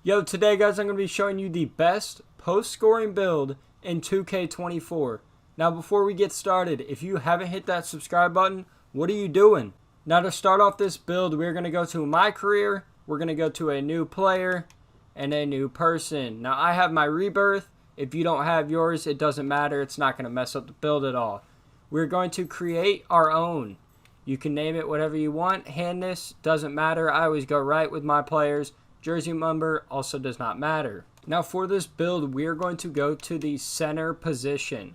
Yo, today guys, I'm going to be showing you the best post-scoring build in 2K24. Now before we get started, if you haven't hit that subscribe button, what are you doing? Now to start off this build, we're going to go to my career, we're going to go to a new player, and a new person. Now I have my rebirth. If you don't have yours, it doesn't matter. It's not going to mess up the build at all. We're going to create our own. You can name it whatever you want. Handness doesn't matter. I always go right with my players. Jersey number also does not matter. Now for this build, we're going to go to the center position.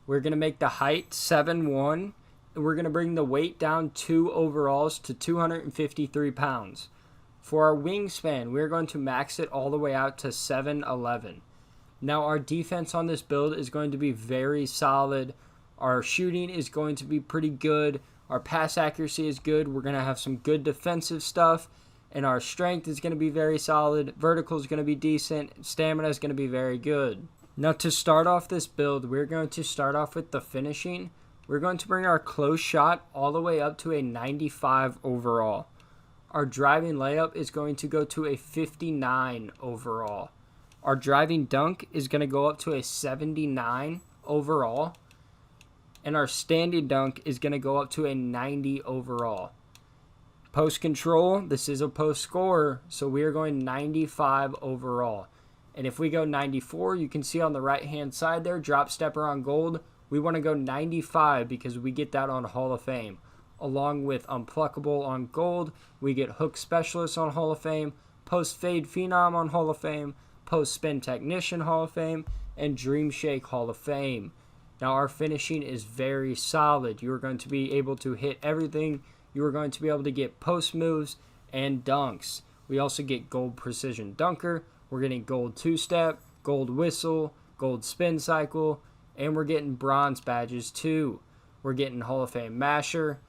We're going to make the height 7'1", and we're going to bring the weight down 2 overalls to 253 pounds. For our wingspan, we're going to max it all the way out to 7'11". Now our defense on this build is going to be very solid. Our shooting is going to be pretty good. Our pass accuracy is good. We're going to have some good defensive stuff. And our strength is going to be very solid. Vertical is going to be decent. Stamina is going to be very good. Now to start off this build, we're going to start off with the finishing. We're going to bring our close shot all the way up to a 95 overall. Our driving layup is going to go to a 59 overall. Our driving dunk is going to go up to a 79 overall. And our standing dunk is going to go up to a 90 overall. Post control, this is a post scorer, so we are going 95 overall. And if we go 94, you can see on the right hand side there, drop stepper on gold. We want to go 95 because we get that on Hall of Fame. Along with unpluckable on gold, we get hook specialist on Hall of Fame, post fade phenom on Hall of Fame, post spin technician Hall of Fame, and dream shake Hall of Fame. Now our finishing is very solid. You are going to be able to hit everything. You are going to be able to get post moves and dunks. We also get gold precision dunker. We're getting gold two-step, gold whistle, gold spin cycle, and we're getting bronze badges too. We're getting Hall of Fame masher.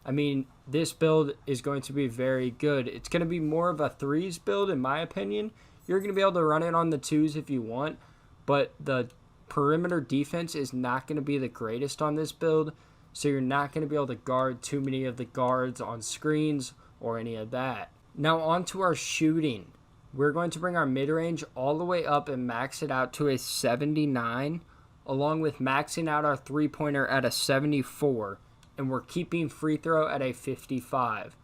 I mean, this build is going to be very good. It's going to be more of a threes build in my opinion. You're going to be able to run it on the twos if you want, but the perimeter defense is not going to be the greatest on this build. So you're not going to be able to guard too many of the guards on screens or any of that. Now on to our shooting. We're going to bring our mid-range all the way up and max it out to a 79, along with maxing out our three-pointer at a 74, and we're keeping free throw at a 55.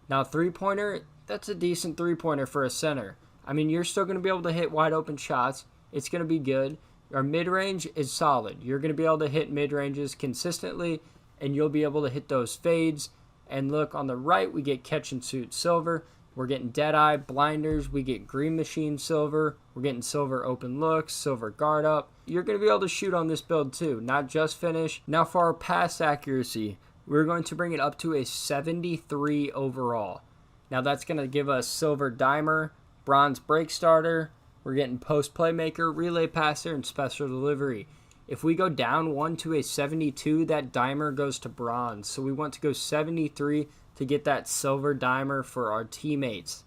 Now three-pointer, that's a decent three-pointer for a center. I mean, you're still going to be able to hit wide open shots. It's going to be good. Our mid-range is solid. You're going to be able to hit mid-ranges consistently, and you'll be able to hit those fades. And look, on the right, we get catch and shoot silver. We're getting dead-eye blinders. We get green machine silver. We're getting silver open looks, silver guard up. You're going to be able to shoot on this build too, not just finish. Now for our pass accuracy, we're going to bring it up to a 73 overall. Now that's going to give us silver dimer, bronze break starter. We're getting post playmaker, relay passer, and special delivery. If we go down one to a 72, that dimer goes to bronze. So we want to go 73 to get that silver dimer for our teammates.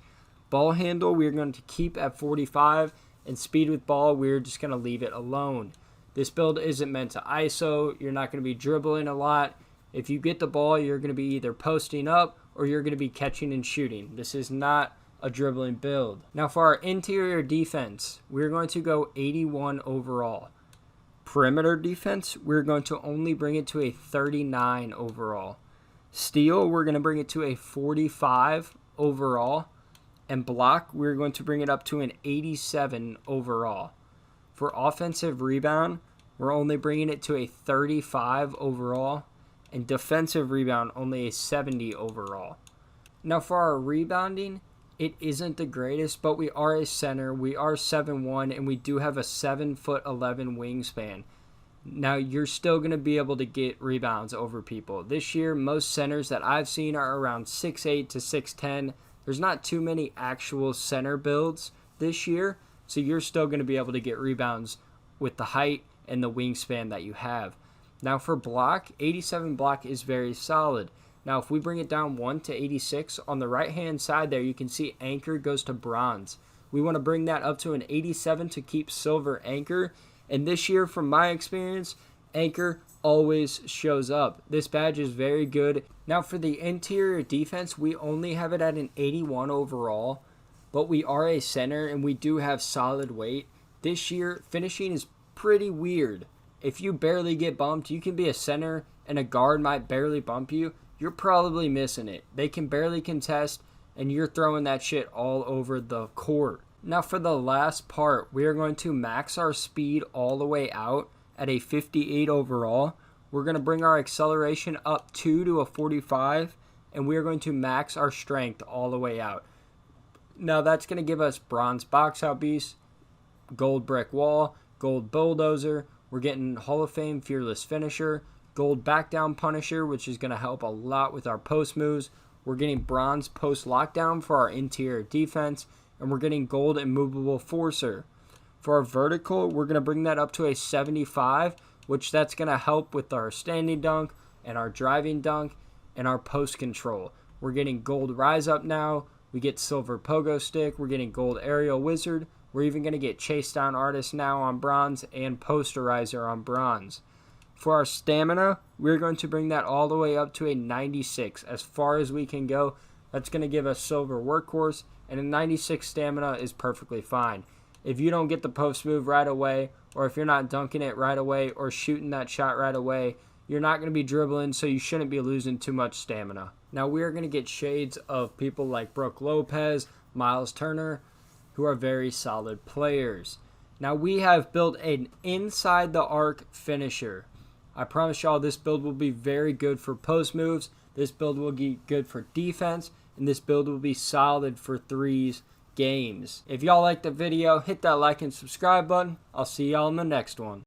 Ball handle, we're going to keep at 45. And speed with ball, we're just going to leave it alone. This build isn't meant to ISO. You're not going to be dribbling a lot. If you get the ball, you're going to be either posting up or you're going to be catching and shooting. This is not a dribbling build. Now for our interior defense, we're going to go 81 overall. Perimeter defense, we're going to only bring it to a 39 overall. Steal, we're going to bring it to a 45 overall. And block, we're going to bring it up to an 87 overall. For offensive rebound, we're only bringing it to a 35 overall. And defensive rebound, only a 70 overall. Now for our rebounding, it isn't the greatest, but we are a center. We are 7'1", and we do have a 7'11" wingspan. Now, you're still going to be able to get rebounds over people. This year, most centers that I've seen are around 6'8" to 6'10". There's not too many actual center builds this year, so you're still going to be able to get rebounds with the height and the wingspan that you have. Now, for block, 87 block is very solid. Now, if we bring it down 1 to 86, on the right-hand side there, you can see anchor goes to bronze. We want to bring that up to an 87 to keep silver anchor. And this year, from my experience, anchor always shows up. This badge is very good. Now, for the interior defense, we only have it at an 81 overall. but we are a center and we do have solid weight. This year, finishing is pretty weird. If you barely get bumped, you can be a center and a guard might barely bump you. You're probably missing it. They can barely contest and you're throwing that shit all over the court. Now for the last part, we are going to max our speed all the way out at a 58 overall. We're going to bring our acceleration up 2 to a 45, and we are going to max our strength all the way out. Now that's going to give us bronze box out beast, gold brick wall, gold bulldozer. We're getting Hall of Fame fearless finisher, gold back down punisher, which is going to help a lot with our post moves. We're getting bronze post lockdown for our interior defense, and we're getting gold immovable forcer. For our vertical, we're going to bring that up to a 75, which that's going to help with our standing dunk and our driving dunk and our post control. We're getting gold rise up now. We get silver pogo stick. We're getting gold aerial wizard. We're even going to get chase down artist now on bronze and posterizer on bronze. For our stamina, we're going to bring that all the way up to a 96, as far as we can go. That's going to give us silver workhorse, and a 96 stamina is perfectly fine. If you don't get the post move right away, or if you're not dunking it right away or shooting that shot right away, you're not going to be dribbling, so you shouldn't be losing too much stamina. Now we are going to get shades of people like Brooke Lopez, Miles Turner, who are very solid players. Now we have built an inside the arc finisher. I promise y'all this build will be very good for post moves. This build will be good for defense, and this build will be solid for threes games. If y'all liked the video, hit that like and subscribe button. I'll see y'all in the next one.